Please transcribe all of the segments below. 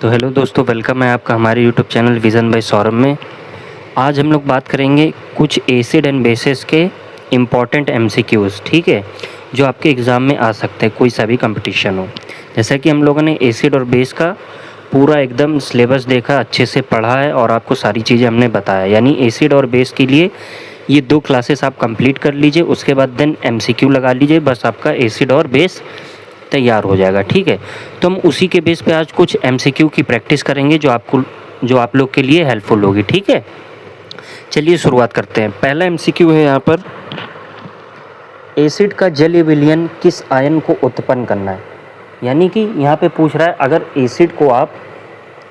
तो हेलो दोस्तों, वेलकम है आपका हमारे YouTube channel Vision by Saurabh में। आज हम लोग बात करेंगे कुछ एसिड एंड बेसिस के इम्पॉर्टेंट एमसीक्यूज़, ठीक है, जो आपके एग्ज़ाम में आ सकते हैं, कोई सा भी कंपटीशन हो। जैसा कि हम लोगों ने एसिड और बेस का पूरा एकदम सिलेबस देखा, अच्छे से पढ़ा है और आपको सारी चीज़ें हमने बताया। यानी एसिड और बेस के लिए ये 2 क्लासेस आप कंप्लीट कर लीजिए, उसके बाद देन एमसीक्यू लगा लीजिए, बस आपका एसिड और बेस तैयार हो जाएगा, ठीक है। तो हम उसी के बेस पे आज कुछ एमसीक्यू की प्रैक्टिस करेंगे जो आप लोग के लिए हेल्पफुल होगी, ठीक है। चलिए शुरुआत करते हैं। पहला एमसीक्यू है यहाँ पर, एसिड का जलीय विलयन किस आयन को उत्पन्न करना है। यानी कि यहाँ पे पूछ रहा है अगर एसिड को आप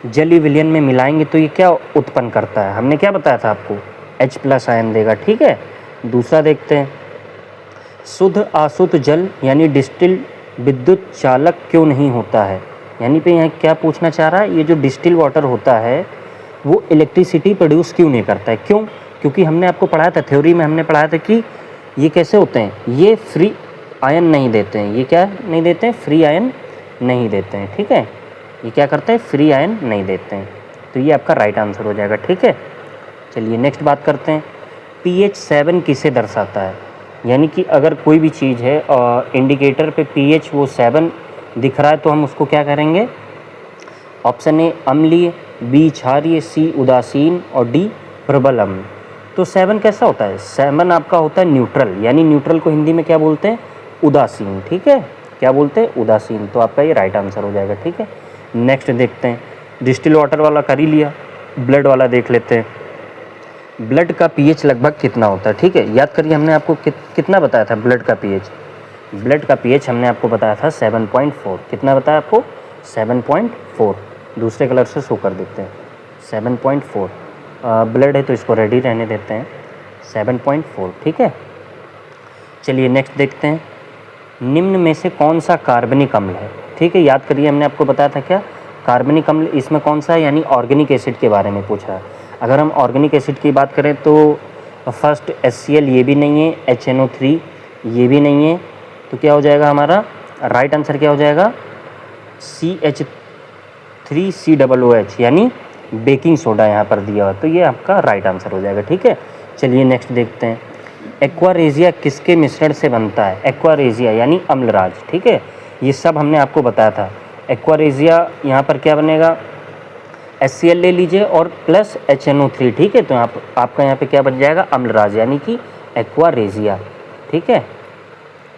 जलीय विलयन में मिलाएंगे तो ये क्या उत्पन्न करता है। हमने क्या बताया था आपको, H+ आयन देगा, ठीक है। दूसरा देखते हैं, शुद्ध अशुद्ध जल यानी डिस्टिल्ड विद्युत चालक क्यों नहीं होता है। यानी पे यहाँ क्या पूछना चाह रहा है, ये जो डिस्टिल वाटर होता है वो इलेक्ट्रिसिटी प्रोड्यूस क्यों नहीं करता है। क्यों? क्योंकि हमने आपको पढ़ाया था, थ्योरी में हमने पढ़ाया था कि ये कैसे होते हैं, ये फ्री आयन नहीं देते हैं। ये क्या नहीं देते हैं, फ्री आयन नहीं देते हैं, ठीक है। ये क्या करते हैं, फ्री आयन नहीं देते हैं। तो ये आपका राइट आंसर हो जाएगा, ठीक है। चलिए नेक्स्ट बात करते हैं, pH 7 किसे दर्शाता है। यानी कि अगर कोई भी चीज़ है और इंडिकेटर पे pH वो 7 दिख रहा है तो हम उसको क्या करेंगे, ऑप्शन ए अम्लीय, बी क्षारीय, सी उदासीन और डी प्रबल अम्ल। तो 7 कैसा होता है, 7 आपका होता है न्यूट्रल। यानी न्यूट्रल को हिंदी में क्या बोलते हैं, उदासीन, ठीक है। क्या बोलते हैं, उदासीन। तो आपका ये राइट आंसर हो जाएगा, ठीक है। नेक्स्ट देखते हैं, डिस्टिल वाटर वाला कर ही लिया, ब्लड वाला देख लेते हैं। ब्लड का पीएच लगभग कितना होता है, ठीक है। याद करिए हमने आपको कितना बताया था ब्लड का पीएच। ब्लड का पीएच हमने आपको बताया था 7.4। कितना बताया आपको, 7.4। दूसरे कलर से शो कर देते हैं, 7.4। ब्लड है तो इसको रेडी रहने देते हैं, 7.4, ठीक है। चलिए नेक्स्ट देखते हैं, निम्न में से कौन सा कार्बनिक अम्ल है, ठीक है। याद करिए हमने आपको बताया था क्या, कार्बनिक अम्ल इसमें कौन सा है, यानी ऑर्गेनिक एसिड के बारे में पूछ रहा है। अगर हम ऑर्गेनिक एसिड की बात करें तो फर्स्ट HCl ये भी नहीं है, HNO3 ये भी नहीं है, तो क्या हो जाएगा हमारा राइट आंसर, क्या हो जाएगा CH3COOH, यानी बेकिंग सोडा यहाँ पर दिया हुआ, तो ये आपका राइट आंसर हो जाएगा, ठीक है। चलिए नेक्स्ट देखते हैं, एक्वारेजिया किसके मिश्रण से बनता है। एक्वारेजिया यानी अम्लराज, ठीक है। ये सब हमने आपको बताया था। एक्वारेजिया यहाँ पर क्या बनेगा, HCl ले लीजिए और प्लस HNO3, ठीक है। तो आपका यहाँ पे क्या बन जाएगा, अम्लराज, यानी कि एक्वारेजिया, ठीक है।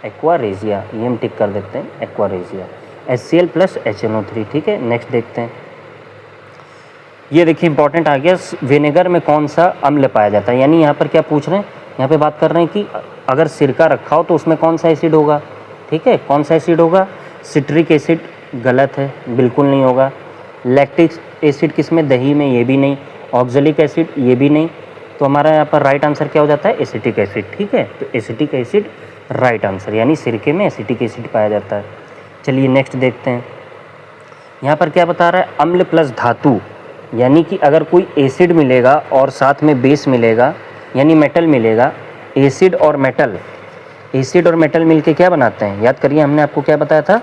एक्वारेजिया ये हम टिक कर देते हैं, एक्वारेजिया, HCl प्लस HNO3, ठीक है। नेक्स्ट देखते हैं, ये देखिए इंपॉर्टेंट आ गया, विनेगर में कौन सा अम्ल पाया जाता है। यानी यहाँ पर क्या पूछ रहे हैं, यहाँ पे बात कर रहे हैं कि अगर सिरका रखा हो तो उसमें कौन सा एसिड होगा, ठीक है। कौन सा एसिड होगा, सिट्रिक एसिड, गलत है, बिल्कुल नहीं होगा। लैक्टिक एसिड किसमें, दही में, ये भी नहीं। ऑक्जेलिक एसिड ये भी नहीं। तो हमारा यहाँ पर राइट आंसर क्या हो जाता है, एसिटिक एसिड, ठीक है। तो एसिटिक एसिड राइट आंसर, यानी सिरके में एसिटिक एसिड पाया जाता है। चलिए नेक्स्ट देखते हैं, यहाँ पर क्या बता रहा है, अम्ल प्लस धातु। यानी कि अगर कोई एसिड मिलेगा और साथ में बेस मिलेगा, यानी मेटल मिलेगा, एसिड और मेटल, एसिड और मेटल मिलके क्या बनाते हैं, याद करिए हमने आपको क्या बताया था,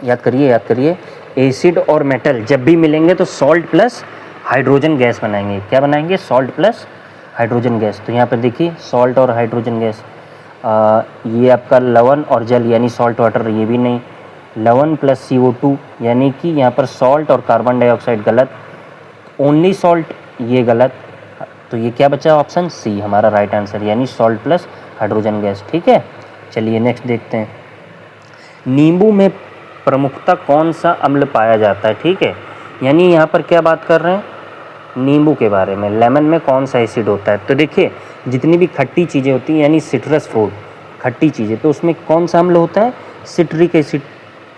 याद करिए, एसिड और मेटल जब भी मिलेंगे तो सॉल्ट प्लस हाइड्रोजन गैस बनाएंगे। क्या बनाएंगे, सॉल्ट प्लस हाइड्रोजन गैस। तो यहाँ पर देखिए सॉल्ट और हाइड्रोजन गैस, ये आपका लवण और जल यानी सॉल्ट वाटर, ये भी नहीं। लवण प्लस CO2 यानी कि यहाँ पर सॉल्ट और कार्बन डाइऑक्साइड, गलत। ओनली सॉल्ट, ये गलत। तो ये क्या बचा, ऑप्शन सी हमारा राइट आंसर, यानी सॉल्ट प्लस हाइड्रोजन गैस, ठीक है। चलिए नेक्स्ट देखते हैं, नींबू में प्रमुखता कौन सा अम्ल पाया जाता है, ठीक है। यानी यहाँ पर क्या बात कर रहे हैं, नींबू के बारे में। लेमन में कौन सा एसिड होता है, तो देखिए जितनी भी खट्टी चीज़ें होती हैं, यानी सिट्रस फ्रूट, खट्टी चीज़ें, तो उसमें कौन सा अम्ल होता है, सिट्रिक एसिड,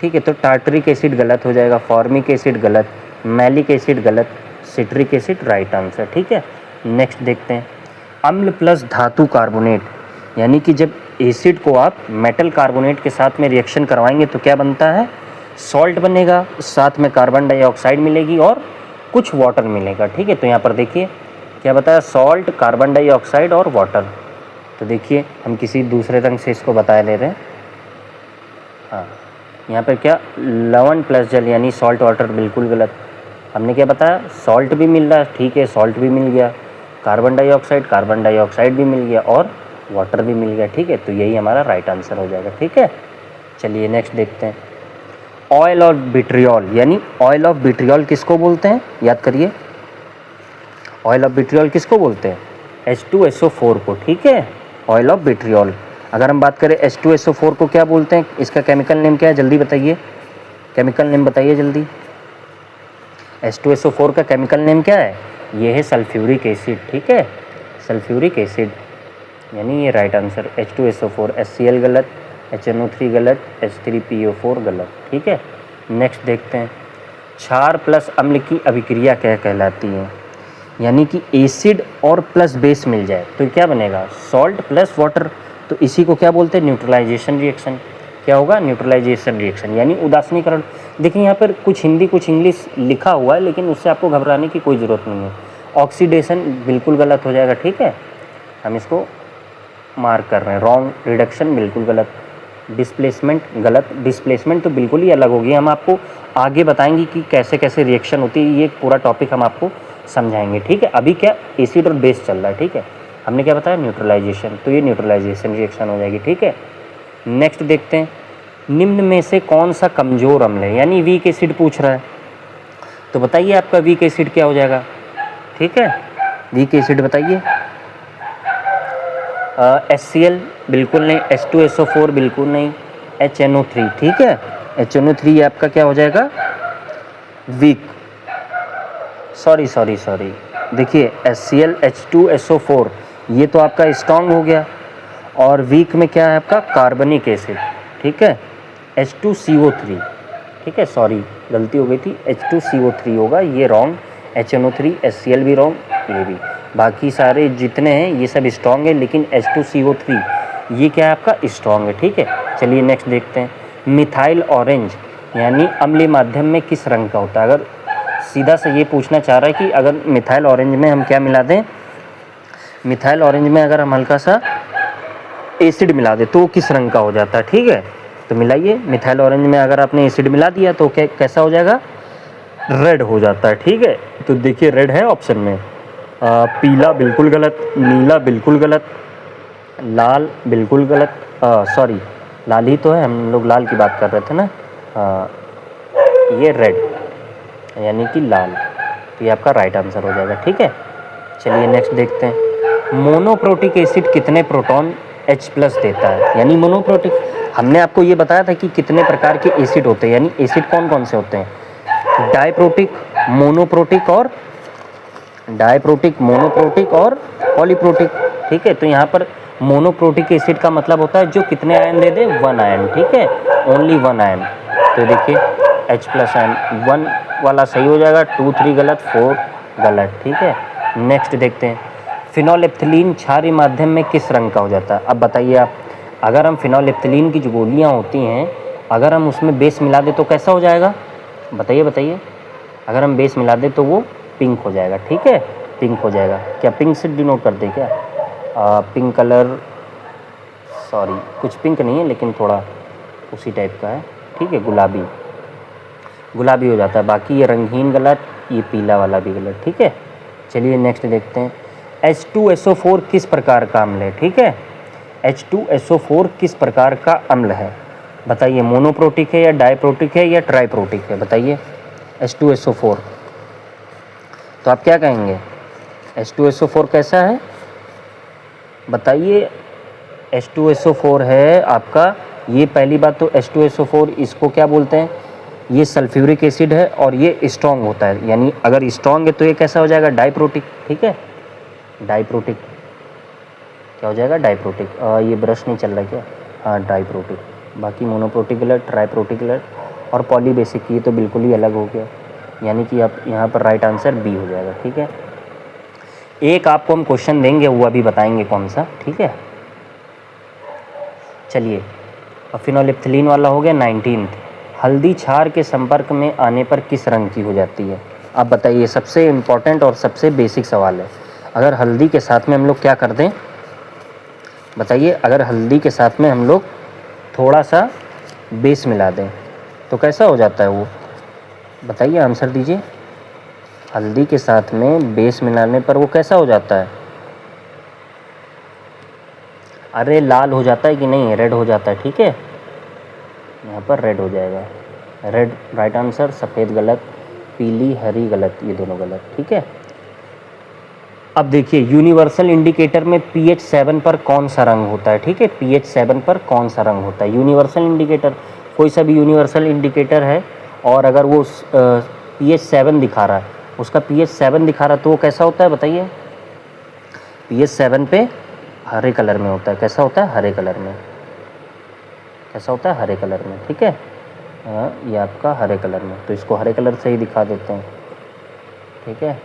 ठीक है। तो टार्टरिक एसिड गलत हो जाएगा, फॉर्मिक एसिड गलत, मैलिक एसिड गलत, सिट्रिक एसिड राइट आंसर, ठीक है। नेक्स्ट देखते हैं, अम्ल प्लस धातु कार्बोनेट। यानी कि जब एसिड को आप मेटल कार्बोनेट के साथ में रिएक्शन करवाएंगे तो क्या बनता है, सॉल्ट बनेगा, साथ में कार्बन डाइऑक्साइड मिलेगी और कुछ वाटर मिलेगा, ठीक है। तो यहाँ पर देखिए क्या बताया, सॉल्ट, कार्बन डाइऑक्साइड और वाटर। तो देखिए हम किसी दूसरे रंग से इसको बता दे रहे हैं, हाँ। यहाँ पर क्या, लवण प्लस जल यानी सॉल्ट वाटर, बिल्कुल गलत। हमने क्या बताया, सॉल्ट भी मिल रहा है, ठीक है, सॉल्ट भी मिल गया, कार्बन डाइऑक्साइड भी मिल गया और वाटर भी मिल गया, ठीक है। तो यही हमारा राइट आंसर हो जाएगा, ठीक है। चलिए नेक्स्ट देखते हैं। ऑयल ऑफ विट्रियोल, यानी ऑयल ऑफ विट्रियोल किसको बोलते हैं, याद करिए। ऑयल ऑफ विट्रियोल किसको बोलते हैं, H2SO4 को, ठीक है, ऑयल ऑफ विट्रियोल। अगर हम बात करें H2SO4 को क्या बोलते हैं, इसका केमिकल नेम क्या है, जल्दी बताइए, केमिकल नेम बताइए जल्दी। H2SO4 का केमिकल नेम क्या है, ये है सल्फ्यूरिक एसिड, ठीक है, सल्फ्यूरिक एसिड, यानी ये राइट आंसर। H2SO4, HCl गलत, HNO3 गलत, H3PO4 गलत, ठीक है। नेक्स्ट देखते हैं, क्षार प्लस अम्ल की अभिक्रिया क्या कहलाती है, यानी कि एसिड और प्लस बेस मिल जाए तो क्या बनेगा, सॉल्ट प्लस वाटर, तो इसी को क्या बोलते हैं, न्यूट्रलाइजेशन रिएक्शन। क्या होगा, न्यूट्रलाइजेशन रिएक्शन, यानी उदासीनीकरण। देखिए यहाँ पर कुछ हिंदी कुछ इंग्लिश लिखा हुआ है, लेकिन उससे आपको घबराने की कोई ज़रूरत नहीं है। ऑक्सीडेशन बिल्कुल गलत हो जाएगा, ठीक है, हम इसको मार्क कर रहे हैं, रॉन्ग। रिडक्शन बिल्कुल गलत, डिस्प्लेसमेंट गलत, डिस्प्लेसमेंट तो बिल्कुल ही अलग होगी। हम आपको आगे बताएंगे कि कैसे कैसे रिएक्शन होती है, ये पूरा टॉपिक हम आपको समझाएंगे, ठीक है। अभी क्या एसिड और बेस चल रहा है, ठीक है। हमने क्या बताया, न्यूट्रलाइजेशन, तो ये न्यूट्रलाइजेशन रिएक्शन हो जाएगी, ठीक है। नेक्स्ट देखते हैं, निम्न में से कौन सा कमज़ोर अम्ल है, यानी वीक एसिड पूछ रहा है, तो बताइए आपका वीक एसिड क्या हो जाएगा, ठीक है। वीक एसिड बताइए, HCl बिल्कुल नहीं, H2SO4 बिल्कुल नहीं, HNO3, ठीक है, HNO3 आपका क्या हो जाएगा, वीक। सॉरी, देखिए HCl H2SO4 ये तो आपका स्ट्रॉन्ग हो गया, और वीक में क्या है आपका, कार्बनिक एसिड, ठीक है, H2CO3, ठीक है, सॉरी गलती हो गई थी, H2CO3 होगा, ये रॉन्ग, HNO3, HCl भी रॉन्ग, ये भी। बाकी सारे जितने हैं ये सब स्ट्रॉन्ग है, लेकिन H2CO3 ये क्या है आपका, स्ट्रॉन्ग है, ठीक है। चलिए नेक्स्ट देखते हैं, मिथाइल ऑरेंज यानी अम्लीय माध्यम में किस रंग का होता है। अगर सीधा से ये पूछना चाह रहा है कि अगर मिथाइल ऑरेंज में हम क्या मिला दें, मिथाइल ऑरेंज में अगर हम हल्का सा एसिड मिला दें तो किस रंग का हो जाता है, ठीक है। तो मिलाइए, मिथाइल ऑरेंज में अगर आपने एसिड मिला दिया तो कैसा हो जाएगा, रेड हो जाता है, ठीक है। तो देखिए रेड है ऑप्शन में, पीला बिल्कुल गलत, नीला बिल्कुल गलत, लाल बिल्कुल गलत, सॉरी लाल ही तो है, हम लोग लाल की बात कर रहे थे ना, ये रेड यानी कि लाल, तो ये आपका राइट आंसर हो जाएगा, ठीक है। चलिए नेक्स्ट देखते हैं, मोनोप्रोटिक एसिड कितने प्रोटॉन H+ देता है, यानी मोनोप्रोटिक। हमने आपको ये बताया था कि कितने प्रकार के एसिड होते हैं, यानी एसिड कौन कौन से होते हैं, डाइप्रोटिक, मोनोप्रोटिक और पॉलीप्रोटिक, ठीक है। तो यहाँ पर मोनोप्रोटिक एसिड का मतलब होता है जो कितने आयन दे दे, 1 आयन, ठीक है, ओनली 1 आयन। तो देखिए H+ आयन, 1 वाला सही हो जाएगा, 2 3 गलत, 4 गलत, ठीक है। नेक्स्ट देखते हैं, फिनोलेप्थिलीन क्षारीय माध्यम में किस रंग का हो जाता है। अब बताइए आप, अगर हम फिनोलेप्थिलीन की जो गोलियाँ होती हैं अगर हम उसमें बेस मिला दें तो कैसा हो जाएगा, बताइए। अगर हम बेस मिला दें तो वो पिंक हो जाएगा, ठीक है, पिंक हो जाएगा। क्या पिंक से डिनोट करते क्या, पिंक कलर, सॉरी कुछ पिंक नहीं है लेकिन थोड़ा उसी टाइप का है, ठीक है, गुलाबी हो जाता है। बाकी ये रंगहीन गलत, ये पीला वाला भी गलत, ठीक है। चलिए नेक्स्ट देखते हैं, H2SO4 किस प्रकार का अम्ल है, ठीक है, H2SO4 किस प्रकार का अम्ल है, बताइए, मोनोप्रोटिक है या डाइप्रोटिक है या ट्राइप्रोटिक है, बताइए। H2SO4 तो आप क्या कहेंगे, H2SO4 कैसा है, बताइए। H2SO4 है आपका, ये पहली बात तो H2SO4 इसको क्या बोलते हैं, ये सल्फ्यूरिक एसिड है और ये स्ट्रॉन्ग होता है, यानी अगर स्ट्रॉन्ग है तो ये कैसा हो जाएगा, डाइप्रोटिक, ठीक है, डाइप्रोटिक क्या हो जाएगा, डाइप्रोटिक। ये ब्रश नहीं चल रहा क्या, हाँ डाइप्रोटिक। बाकी मोनोप्रोटिक गलत, ट्राइप्रोटिक गलत और पॉलीबेसिक ये तो बिल्कुल ही अलग हो गया, यानी कि आप यहाँ पर राइट आंसर बी हो जाएगा, ठीक है। एक आपको हम क्वेश्चन देंगे वो अभी बताएंगे कौन सा, ठीक है। चलिए, फिनोलेप्थिलीन वाला हो गया 19th, हल्दी क्षार के संपर्क में आने पर किस रंग की हो जाती है। आप बताइए, सबसे इम्पोर्टेंट और सबसे बेसिक सवाल है। अगर हल्दी के साथ में हम लोग क्या कर दें, बताइए, अगर हल्दी के साथ में हम लोग थोड़ा सा बेस मिला दें तो कैसा हो जाता है वो, बताइए, आंसर दीजिए। हल्दी के साथ में बेस मिलाने पर वो कैसा हो जाता है? अरे लाल हो जाता है कि नहीं, रेड हो जाता है, ठीक है, यहाँ पर रेड हो जाएगा। रेड राइट आंसर, सफ़ेद गलत, पीली हरी गलत, ये दोनों गलत, ठीक है। अब देखिए यूनिवर्सल इंडिकेटर में pH 7 पर कौन सा रंग होता है, ठीक है, pH 7 पर कौन सा रंग होता है? यूनिवर्सल इंडिकेटर, कोई सा भी यूनिवर्सल इंडिकेटर है और अगर वो pH 7 दिखा रहा है, उसका pH 7 दिखा रहा है तो वो कैसा होता है बताइए? pH 7 पे हरे कलर में होता है। कैसा होता है? हरे कलर में। कैसा होता है? हरे कलर में, ठीक है। ये आपका हरे कलर में, तो इसको हरे कलर से ही दिखा देते हैं, ठीक है।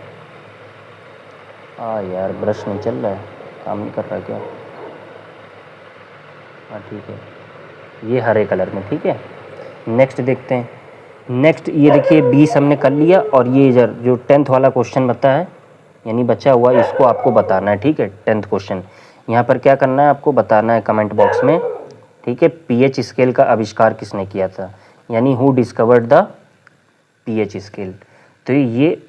यार ब्रश नहीं चल रहा है, काम नहीं कर रहा क्या? हाँ ठीक है, ये हरे कलर में, ठीक है। नेक्स्ट देखते हैं। नेक्स्ट ये देखिए 20 हमने कर लिया और ये इधर जो 10th वाला क्वेश्चन बता है, यानी बचा हुआ, इसको आपको बताना है, ठीक है। 10th क्वेश्चन यहाँ पर क्या करना है, आपको बताना है कमेंट बॉक्स में, ठीक है। pH स्केल का आविष्कार किसने किया था, यानी who discovered the pH scale. तो ये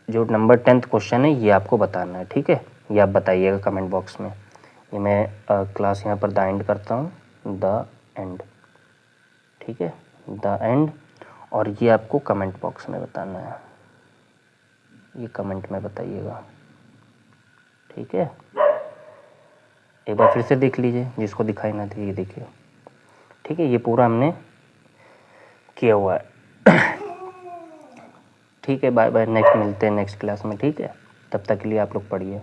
जो नंबर 10th क्वेश्चन है ये आपको बताना है, ठीक है। ये आप बताइएगा कमेंट बॉक्स में। ये मैं क्लास यहाँ पर द एंड करता हूँ, द एंड, ठीक है, द एंड। और ये आपको कमेंट बॉक्स में बताना है, ये कमेंट में बताइएगा, ठीक है। एक बार फिर से देख लीजिए, जिसको दिखाई ना दे ये देखिए, ठीक है। ये पूरा हमने किया हुआ है, ठीक है। बाय बाय, नेक्स्ट मिलते हैं नेक्स्ट क्लास में, ठीक है। तब तक के लिए आप लोग पढ़िए।